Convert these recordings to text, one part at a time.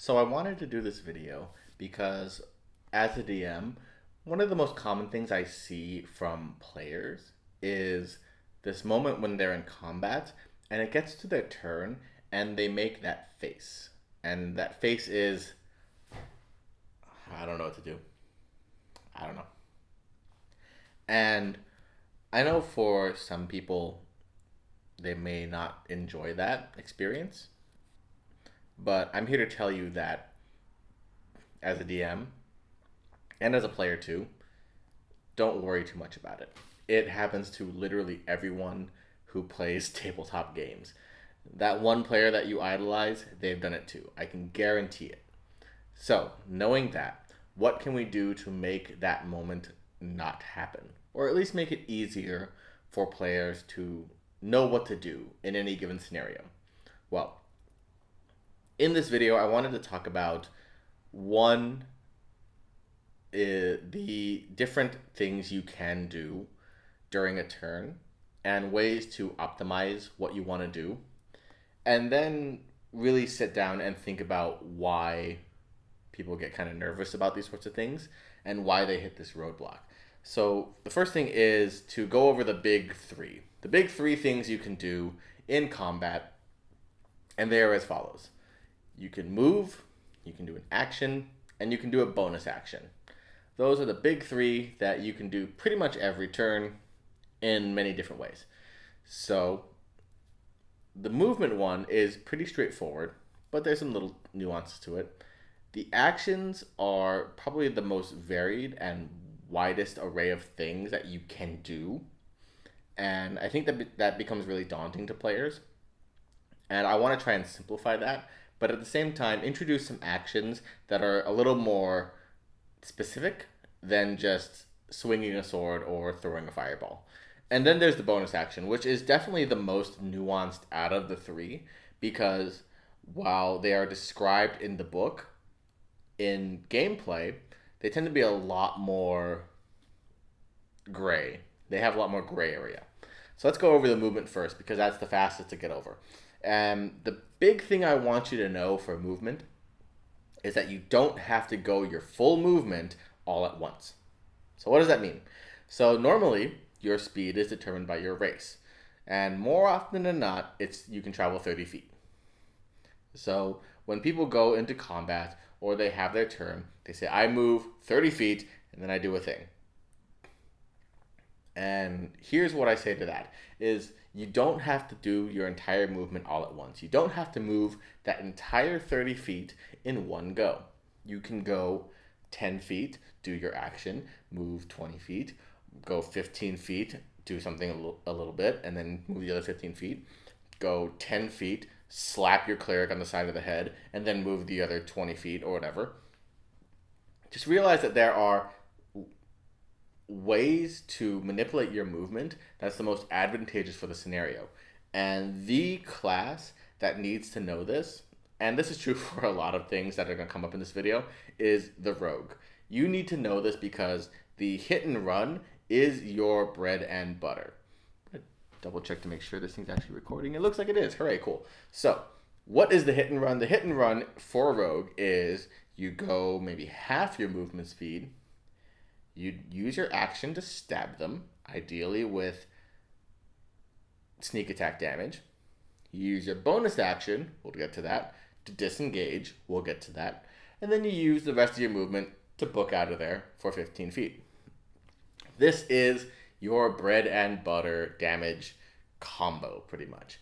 So I wanted to do this video because as a DM, one of the most common things I see from players is this moment when they're in combat and it gets to their turn and they make that face. And that face is, I don't know what to do. I don't know. And I know for some people, they may not enjoy that experience, but I'm here to tell you that as a DM and as a player too, don't worry too much about it. It happens to literally everyone who plays tabletop games. That one player that you idolize, they've done it too. I can guarantee it. So, knowing that, what can we do to make that moment not happen? Or at least make it easier for players to know what to do in any given scenario? Well, in this video, I wanted to talk about one, the different things you can do during a turn and ways to optimize what you want to do, and then really sit down and think about why people get kind of nervous about these sorts of things and why they hit this roadblock. So the first thing is to go over the big three. The big three things you can do in combat, and they are as follows. You can move, you can do an action, and you can do a bonus action. Those are the big three that you can do pretty much every turn in many different ways. So the movement one is pretty straightforward, but there's some little nuances to it. The actions are probably the most varied and widest array of things that you can do. And I think that becomes really daunting to players. And I want to try and simplify that, but at the same time, introduce some actions that are a little more specific than just swinging a sword or throwing a fireball. And then there's the bonus action, which is definitely the most nuanced out of the three, because while they are described in the book, in gameplay, they tend to be a lot more gray. They have a lot more gray area. So let's go over the movement first, because that's the fastest to get over. And the big thing I want you to know for movement is that you don't have to go your full movement all at once. So what does that mean? So normally, your speed is determined by your race. And more often than not, you can travel 30 feet. So when people go into combat or they have their turn, they say, I move 30 feet and then I do a thing. And here's what I say to that is you don't have to do your entire movement all at once. You don't have to move that entire 30 feet in one go. You can go 10 feet, do your action, move 20 feet, go 15 feet, do something a little bit, and then move the other 15 feet. Go 10 feet, slap your cleric on the side of the head, and then move the other 20 feet or whatever. Just realize that there are ways to manipulate your movement that's the most advantageous for the scenario. And the class that needs to know this, and this is true for a lot of things that are going to come up in this video, is the rogue. You need to know this because the hit and run is your bread and butter. Double check to make sure this thing's actually recording. It looks like it is. Hooray, cool. So, what is the hit and run? The hit and run for a rogue is you go maybe half your movement speed. You use your action to stab them, ideally with sneak attack damage. You use your bonus action, we'll get to that, to disengage, we'll get to that. And then you use the rest of your movement to book out of there for 15 feet. This is your bread and butter damage combo, pretty much.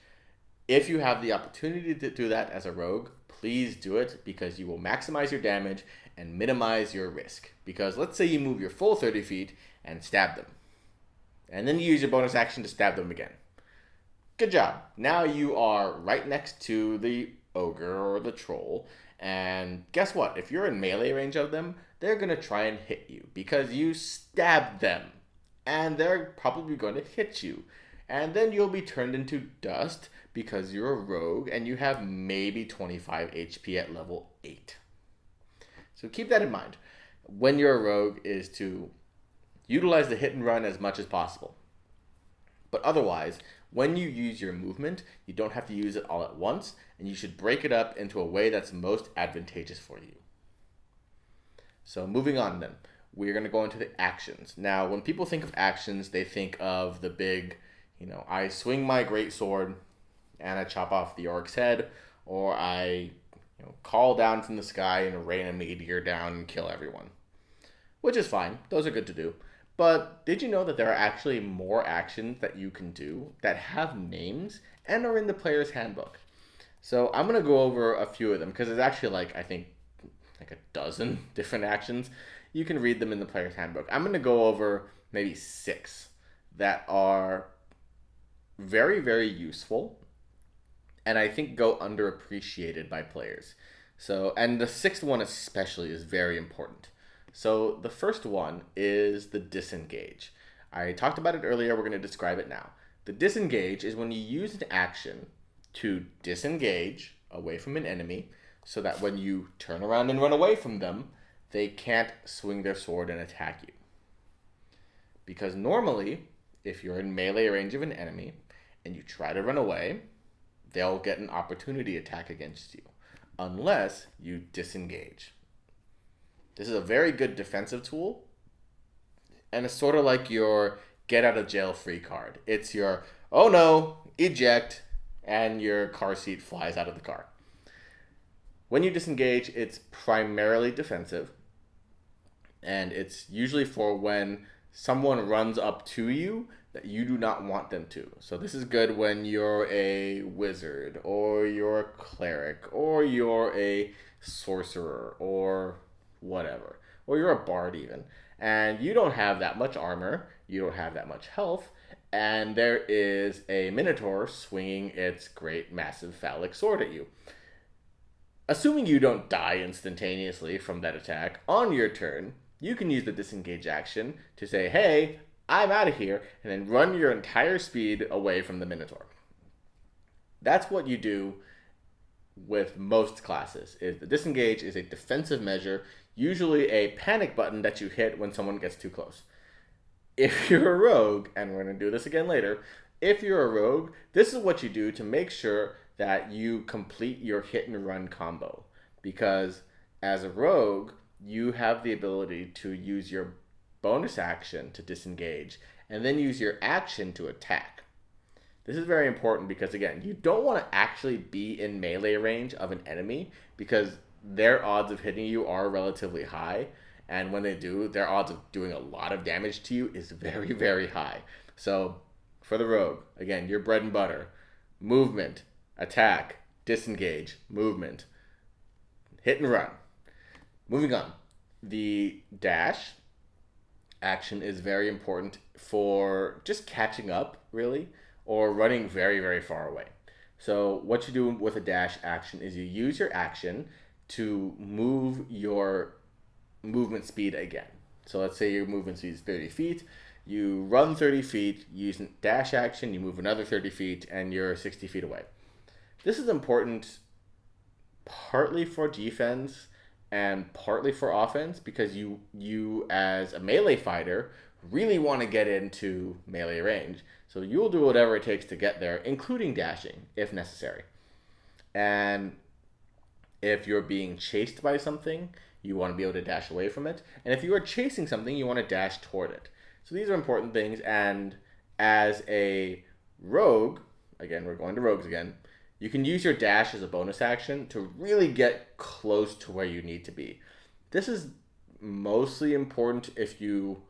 If you have the opportunity to do that as a rogue, please do it because you will maximize your damage and minimize your risk. Because let's say you move your full 30 feet and stab them. And then you use your bonus action to stab them again. Good job. Now you are right next to the ogre or the troll. And guess what? If you're in melee range of them, they're going to try and hit you because you stabbed them. And they're probably going to hit you. And then you'll be turned into dust because you're a rogue and you have maybe 25 HP at level 8. So keep that in mind when you're a rogue, is to utilize the hit and run as much as possible. But otherwise, When you use your movement, you don't have to use it all at once, and you should break it up into a way that's most advantageous for you. So moving on then, we're going to go into the actions. Now, when people think of actions, they think of the big, I swing my great sword and I chop off the orc's head, or I call down from the sky and rain a meteor down and kill everyone. Which is fine. Those are good to do. But did you know that there are actually more actions that you can do that have names and are in the player's handbook? So I'm going to go over a few of them because there's actually I think a dozen different actions. You can read them in the player's handbook. I'm going to go over maybe 6 that are very, very useful and I think go underappreciated by players. So, and the 6th one especially is very important. So the first one is the disengage. I talked about it earlier, we're going to describe it now. The disengage is when you use an action to disengage away from an enemy so that when you turn around and run away from them, they can't swing their sword and attack you. Because normally, if you're in melee range of an enemy and you try to run away, they'll get an opportunity attack against you unless you disengage. This is a very good defensive tool, and it's sort of like your get out of jail free card. It's your, oh no, eject, and your car seat flies out of the car. When you disengage, it's primarily defensive, and it's usually for when someone runs up to you that you do not want them to. So this is good when you're a wizard, or you're a cleric, or you're a sorcerer, or whatever, or you're a bard even, and you don't have that much armor, you don't have that much health, and there is a minotaur swinging its great massive phallic sword at you. Assuming you don't die instantaneously from that attack, on your turn, you can use the disengage action to say, hey, I'm out of here, and then run your entire speed away from the minotaur. That's what you do with most classes. Is the disengage is a defensive measure, usually a panic button that you hit when someone gets too close. If you're a rogue, and we're going to do this again later, if you're a rogue, this is what you do to make sure that you complete your hit and run combo. Because as a rogue, you have the ability to use your bonus action to disengage, and then use your action to attack. This is very important because, again, you don't want to actually be in melee range of an enemy because their odds of hitting you are relatively high, and when they do, their odds of doing a lot of damage to you is very, very high. So for the rogue, again, your bread and butter, movement, attack, disengage, movement, hit and run. Moving on, the dash action is very important for just catching up, really, or running very, very far away. So what you do with a dash action is you use your action to move your movement speed again. So let's say your movement speed is 30 feet. You run 30 feet, you use a dash action, you move another 30 feet, and you're 60 feet away. This is important partly for defense and partly for offense because you as a melee fighter really want to get into melee range. So you'll do whatever it takes to get there, including dashing if necessary. And if you're being chased by something, you want to be able to dash away from it. And if you are chasing something, you want to dash toward it. So these are important things. And as a rogue, again, we're going to rogues again, you can use your dash as a bonus action to really get close to where you need to be. This is mostly important if you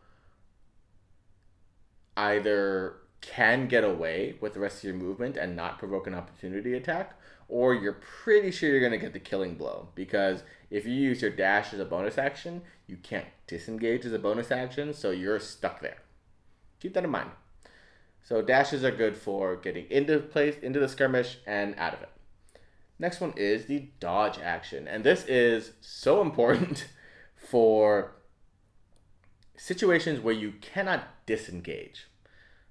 either can get away with the rest of your movement and not provoke an opportunity attack, or you're pretty sure you're going to get the killing blow. Because if you use your dash as a bonus action, you can't disengage as a bonus action, so you're stuck there. Keep that in mind. So dashes are good for getting into the skirmish, and out of it. Next one is the dodge action. And this is so important for situations where you cannot disengage.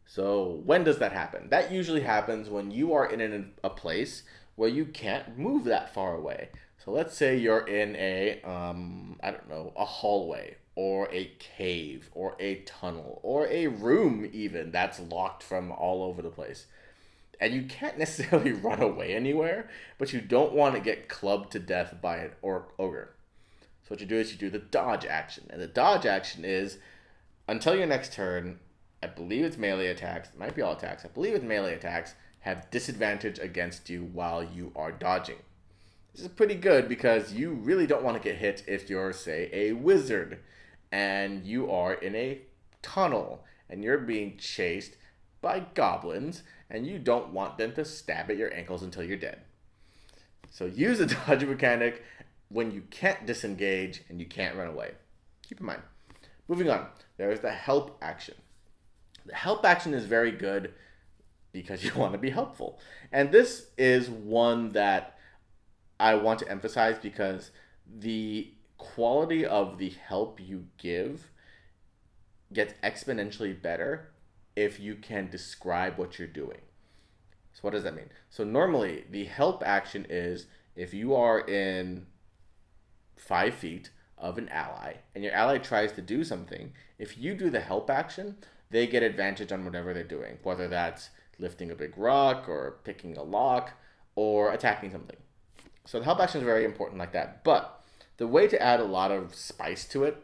So when does that happen? That usually happens when you are in a place where you can't move that far away. So let's say you're in a hallway, or a cave, or a tunnel, or a room even that's locked from all over the place. and you can't necessarily run away anywhere, but you don't want to get clubbed to death by an ogre. So what you do is you do the dodge action, and the dodge action is until your next turn. I believe it's melee attacks. It might be all attacks. I believe it's melee attacks have disadvantage against you while you are dodging. This is pretty good because you really don't want to get hit if you're, say, a wizard and you are in a tunnel and you're being chased by goblins and you don't want them to stab at your ankles until you're dead. So use a dodge mechanic when you can't disengage and you can't run away. Keep in mind. Moving on, there's the help action. The help action is very good because you want to be helpful. And this is one that I want to emphasize because the quality of the help you give gets exponentially better if you can describe what you're doing. So what does that mean? So normally the help action is if you are in 5 feet of an ally and your ally tries to do something, if you do the help action, they get advantage on whatever they're doing, whether that's lifting a big rock or picking a lock or attacking something. So the help action is very important like that. But the way to add a lot of spice to it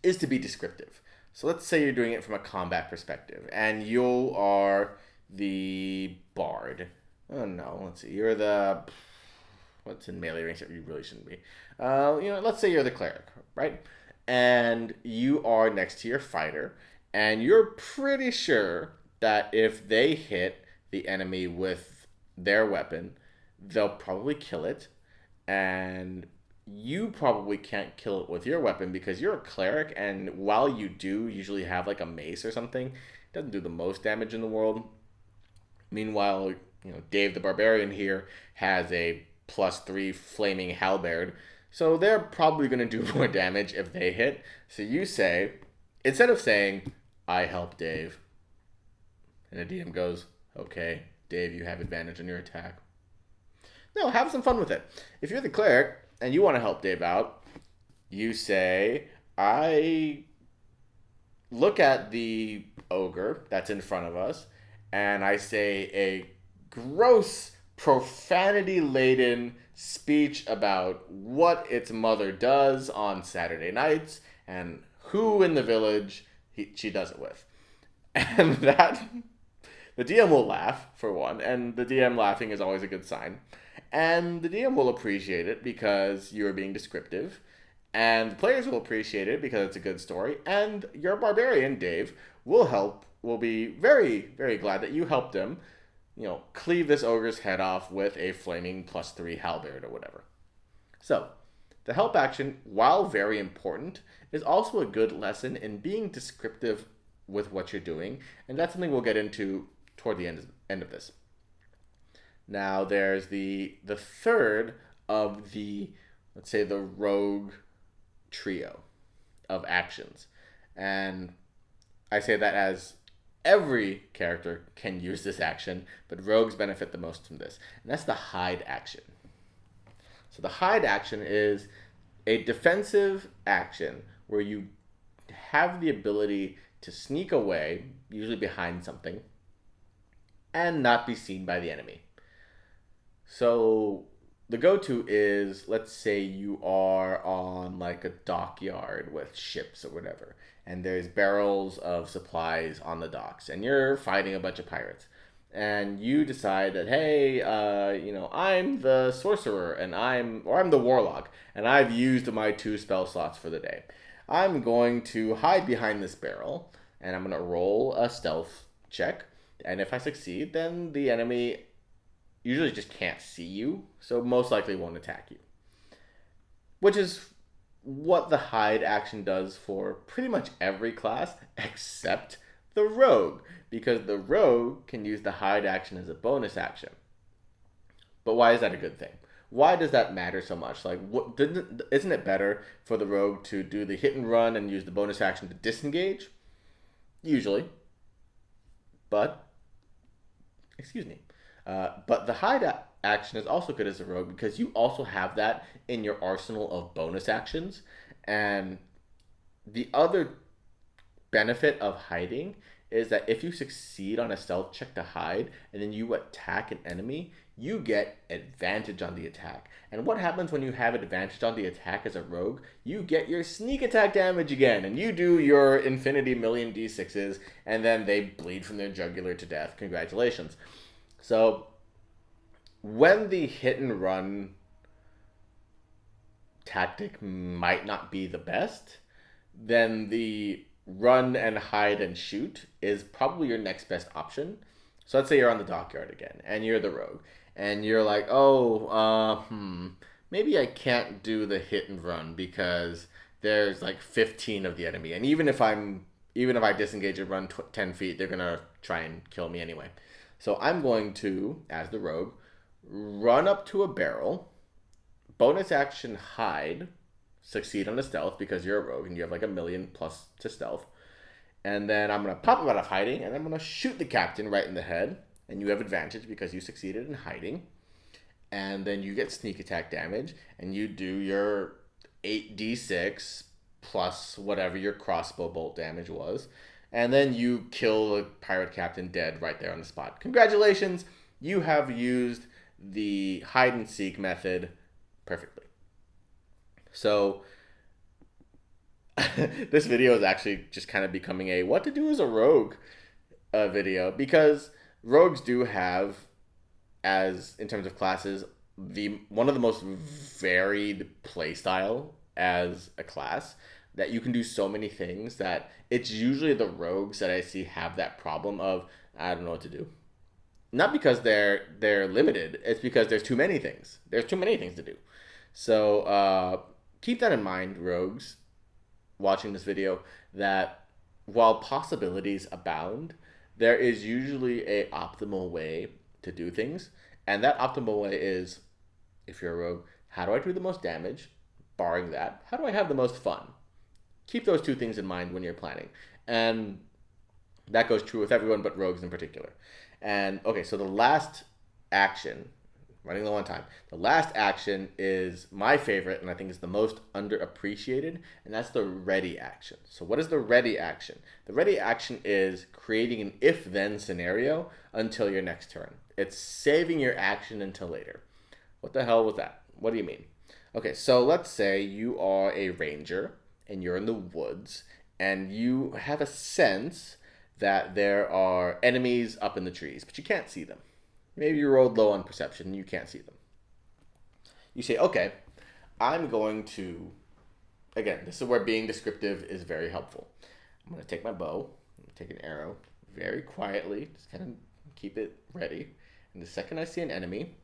is to be descriptive. So let's say you're doing it from a combat perspective and you are the bard. Oh no, let's see. You're the... What's in melee range that you really shouldn't be? Let's say you're the cleric, right? And you are next to your fighter and you're pretty sure that if they hit the enemy with their weapon, they'll probably kill it, and you probably can't kill it with your weapon because you're a cleric, and while you do usually have like a mace or something, it doesn't do the most damage in the world. Meanwhile, Dave the Barbarian here has a +3 flaming halberd, so they're probably going to do more damage if they hit. So you say, instead of saying, I help Dave, and the DM goes, okay, Dave, you have advantage on your attack. No, have some fun with it. If you're the cleric and you want to help Dave out, you say, I look at the ogre that's in front of us, and I say a gross, profanity-laden speech about what its mother does on Saturday nights and who in the village she does it with. And that... The DM will laugh, for one, and the DM laughing is always a good sign. And the DM will appreciate it because you're being descriptive. And the players will appreciate it because it's a good story. And your barbarian, Dave, will be very, very glad that you helped him, cleave this ogre's head off with a flaming +3 halberd or whatever. So, the help action, while very important, is also a good lesson in being descriptive with what you're doing. And that's something we'll get into toward the end of this. Now there's the third of the, let's say, the rogue trio of actions. And I say that as every character can use this action, but rogues benefit the most from this. And that's the hide action. So the hide action is a defensive action where you have the ability to sneak away, usually behind something, and not be seen by the enemy. So the go-to is, let's say you are on like a dockyard with ships or whatever, and there's barrels of supplies on the docks, and you're fighting a bunch of pirates. And you decide that, hey, I'm the sorcerer, and I'm the warlock, and I've used my 2 spell slots for the day. I'm going to hide behind this barrel, and I'm going to roll a stealth check. And if I succeed, then the enemy usually just can't see you, so most likely won't attack you. Which is what the hide action does for pretty much every class except the rogue, because the rogue can use the hide action as a bonus action. But why is that a good thing? Why does that matter so much? Isn't it better for the rogue to do the hit and run and use the bonus action to disengage? Usually. But the hide action is also good as a rogue because you also have that in your arsenal of bonus actions. And the other benefit of hiding is that if you succeed on a stealth check to hide and then you attack an enemy, you get advantage on the attack. And what happens when you have advantage on the attack as a rogue? You get your sneak attack damage again, and you do your infinity million d6s, and then they bleed from their jugular to death. Congratulations. So when the hit and run tactic might not be the best, then the run and hide and shoot is probably your next best option. So let's say you're on the dockyard again and you're the rogue and you're like, maybe I can't do the hit and run because there's like 15 of the enemy, and even if I disengage and run 10 feet, they're gonna try and kill me anyway. So I'm going to, as the rogue, run up to a barrel, bonus action hide, succeed on the stealth because you're a rogue and you have like 1,000,000 plus to stealth. And then I'm going to pop him out of hiding and I'm going to shoot the captain right in the head. And you have advantage because you succeeded in hiding. And then you get sneak attack damage and you do your 8d6 plus whatever your crossbow bolt damage was. And then you kill the pirate captain dead right there on the spot. Congratulations, you have used the hide and seek method perfectly. So this video is actually just kind of becoming a what to do as a rogue video, because rogues do have, as in terms of classes, one of the most varied playstyle as a class, that you can do so many things that it's usually the rogues that I see have that problem of, I don't know what to do. Not because they're limited, it's because there's too many things. There's too many things to do. So keep that in mind, rogues, watching this video, that while possibilities abound, there is usually a optimal way to do things. And that optimal way is, if you're a rogue, how do I do the most damage? Barring that, how do I have the most fun? Keep those two things in mind when you're planning. And that goes true with everyone, but rogues in particular. And okay, so the last action, running low on time, the last action is my favorite, and I think is the most underappreciated, and that's the ready action. So what is the ready action? The ready action is creating an if-then scenario until your next turn. It's saving your action until later. What the hell was that? What do you mean? Okay, so let's say you are a ranger and you're in the woods and you have a sense that there are enemies up in the trees, but you can't see them. Maybe you rolled low on perception and you can't see them. You say, okay, I'm going to, again, this is where being descriptive is very helpful. I'm going to take my bow, take an arrow, very quietly, just kind of keep it ready. And the second I see an enemy,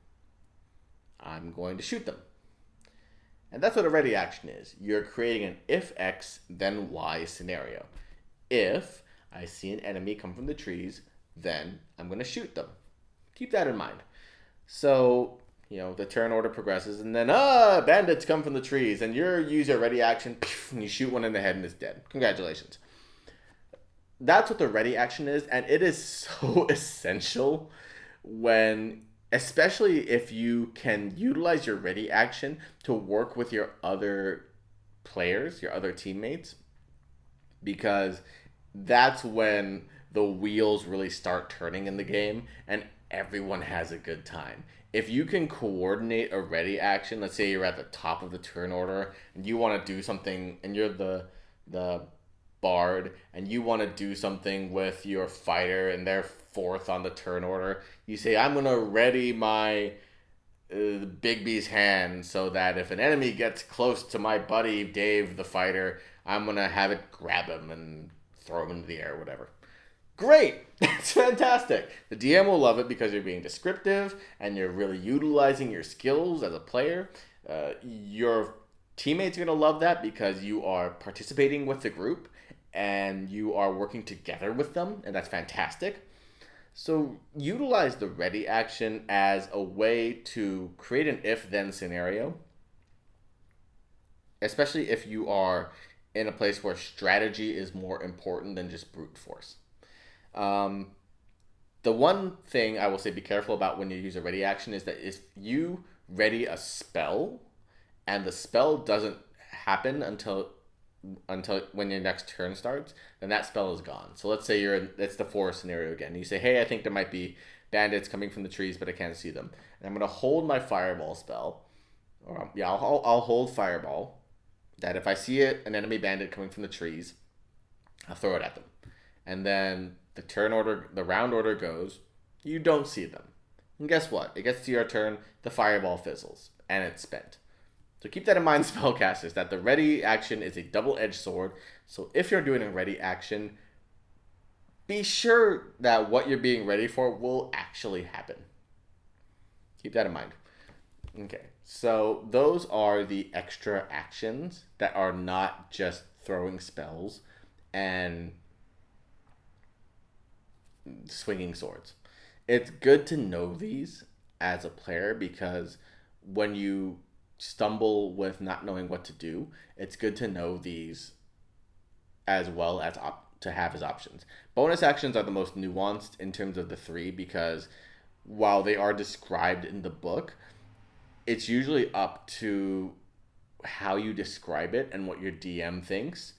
I'm going to shoot them. And that's what a ready action is. You're creating an if X, then Y scenario. If I see an enemy come from the trees, then I'm going to shoot them. Keep that in mind. So, the turn order progresses, and then, bandits come from the trees, and you use your ready action, and you shoot one in the head and it's dead. Congratulations. That's what the ready action is, and it is so essential especially if you can utilize your ready action to work with your other players, your other teammates, because that's when the wheels really start turning in the game and everyone has a good time. If you can coordinate a ready action, let's say you're at the top of the turn order and you want to do something, and you're the bard and you want to do something with your fighter and they're fourth on the turn order, you say, I'm going to ready my Bigby's hand so that if an enemy gets close to my buddy Dave the fighter, I'm going to have it grab him and throw him into the air or whatever. Great! It's fantastic. The DM will love it because you're being descriptive and you're really utilizing your skills as a player. Your teammates are going to love that because you are participating with the group and you are working together with them, and that's fantastic. So utilize the ready action as a way to create an if-then scenario, especially if you are in a place where strategy is more important than just brute force. The one thing I will say be careful about when you use a ready action is that if you ready a spell and the spell doesn't happen until until when your next turn starts, then that spell is gone. So let's say it's the forest scenario again. You say, hey, I think there might be bandits coming from the trees, but I can't see them. And I'm gonna hold my fireball spell. Or yeah, I'll hold fireball. That if I see an enemy bandit coming from the trees, I'll throw it at them. And then the round order goes. You don't see them. And guess what? It gets to your turn, the fireball fizzles, and it's spent. So keep that in mind, spellcasters, that the ready action is a double-edged sword. So if you're doing a ready action, be sure that what you're being ready for will actually happen. Keep that in mind. Okay, so those are the extra actions that are not just throwing spells and swinging swords. It's good to know these as a player because when you stumble with not knowing what to do, it's good to know these as well as to have as options. Bonus actions are the most nuanced in terms of the three because while they are described in the book, it's usually up to how you describe it and what your DM thinks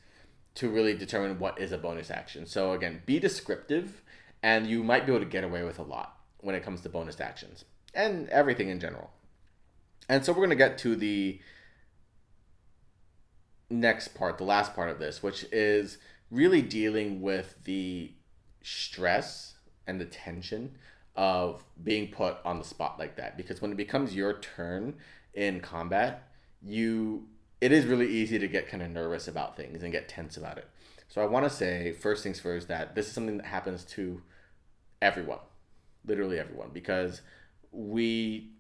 to really determine what is a bonus action. So again, be descriptive and you might be able to get away with a lot when it comes to bonus actions and everything in general. And so we're going to get to the next part, the last part of this, which is really dealing with the stress and the tension of being put on the spot like that. Because when it becomes your turn in combat, it is really easy to get kind of nervous about things and get tense about it. So I want to say, first things first, that this is something that happens to everyone, literally everyone, because we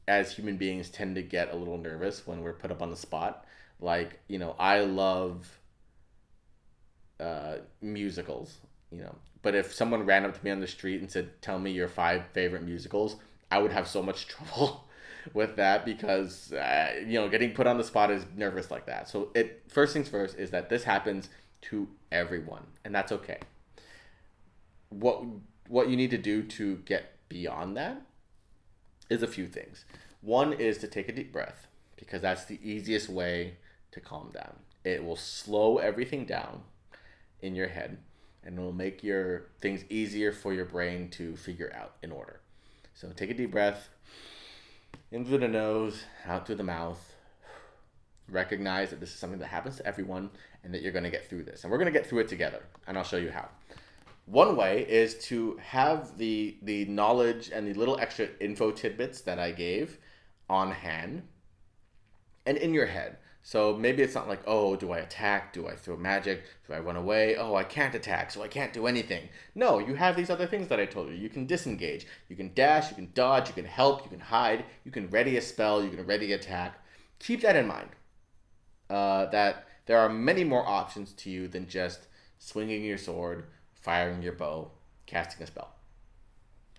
as human beings tend to get a little nervous when we're put up on the spot. Like, I love musicals, but if someone ran up to me on the street and said, tell me your 5 favorite musicals, I would have so much trouble with that because, getting put on the spot is nervous like that. So first things first is that this happens to everyone, and that's okay. What you need to do to get beyond that is a few things. One is to take a deep breath because that's the easiest way to calm down. It will slow everything down in your head and it will make your things easier for your brain to figure out in order. So take a deep breath in through the nose, out through the mouth. Recognize that this is something that happens to everyone and that you're going to get through this. And we're going to get through it together, and I'll show you how. One way is to have the knowledge and the little extra info tidbits that I gave on hand and in your head. So maybe it's not like, oh, do I attack? Do I throw magic? Do I run away? Oh, I can't attack, so I can't do anything. No, you have these other things that I told you. You can disengage. You can dash. You can dodge. You can help. You can hide. You can ready a spell. You can ready attack. Keep that in mind. That there are many more options to you than just swinging your sword, firing your bow, casting a spell.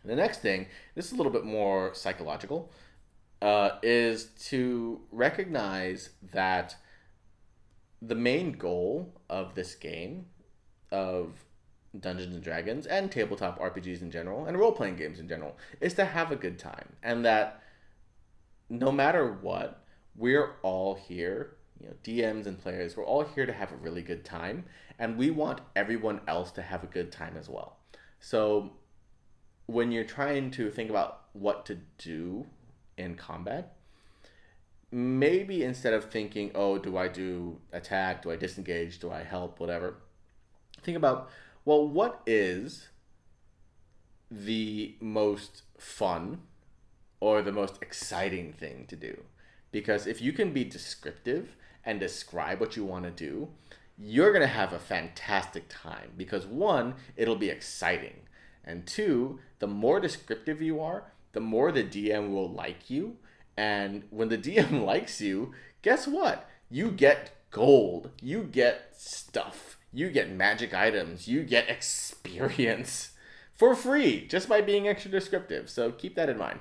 And the next thing, this is a little bit more psychological, is to recognize that the main goal of this game, of Dungeons and Dragons and tabletop RPGs in general, and role-playing games in general, is to have a good time. And that no matter what, we're all here, DMs and players, we're all here to have a really good time, and we want everyone else to have a good time as well. So when you're trying to think about what to do in combat, maybe instead of thinking, oh, do I do attack, do I disengage, do I help, whatever, think about, well, what is the most fun or the most exciting thing to do? Because if you can be descriptive and describe what you want to do, you're going to have a fantastic time. Because one, it'll be exciting. And two, the more descriptive you are, the more the DM will like you. And when the DM likes you, guess what? You get gold. You get stuff. You get magic items. You get experience for free just by being extra descriptive. So keep that in mind.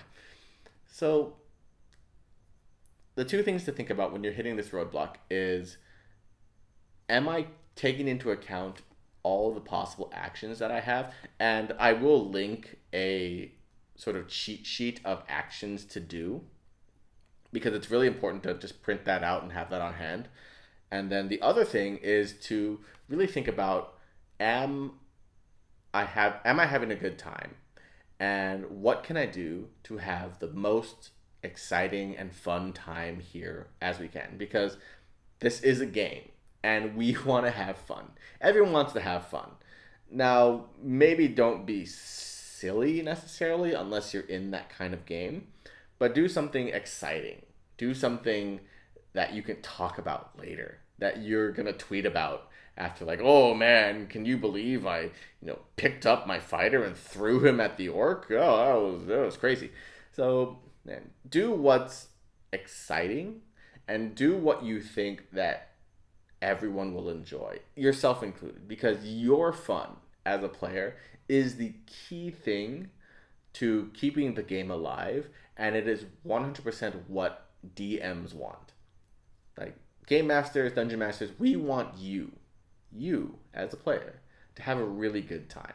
So the two things to think about when you're hitting this roadblock is, am I taking into account all the possible actions that I have? And I will link a sort of cheat sheet of actions to do, because it's really important to just print that out and have that on hand. And then the other thing is to really think about, am am I having a good time? And what can I do to have the most exciting and fun time here as we can? Because this is a game and we want to have fun. Everyone wants to have fun. Now, maybe don't be silly necessarily unless you're in that kind of game, but do something exciting. Do something that you can talk about later, that you're going to tweet about after, like, oh man, can you believe I, picked up my fighter and threw him at the orc? Oh, that was crazy. So, man, do what's exciting and do what you think that everyone will enjoy, yourself included, because your fun as a player is the key thing to keeping the game alive, and it is 100% what DMs want. Like, game masters, dungeon masters, we want you as a player, to have a really good time.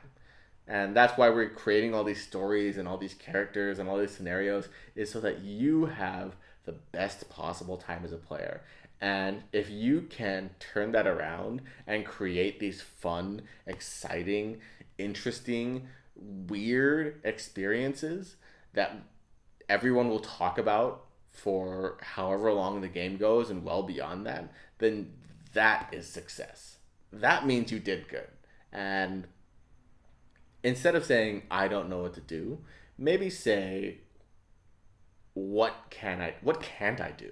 And that's why we're creating all these stories and all these characters and all these scenarios, is so that you have the best possible time as a player. And if you can turn that around and create these fun, exciting, interesting, weird experiences that everyone will talk about for however long the game goes and well beyond that, then that is success. That means you did good. And instead of saying, I don't know what to do, maybe say, what can't I do?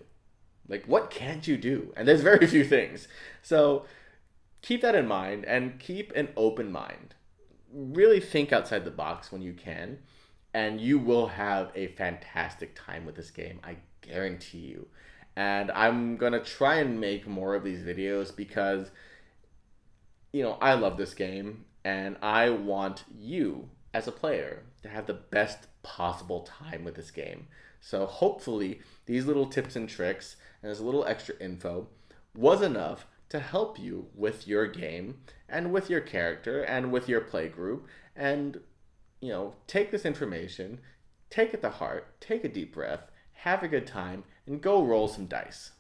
Like, what can't you do? And there's very few things. So keep that in mind and keep an open mind. Really think outside the box when you can, and you will have a fantastic time with this game. I guarantee you. And I'm going to try and make more of these videos because, I love this game and I want you as a player to have the best possible time with this game. So hopefully these little tips and tricks and this little extra info was enough to help you with your game and with your character and with your play group. And, take this information, take it to heart, take a deep breath, have a good time, and go roll some dice.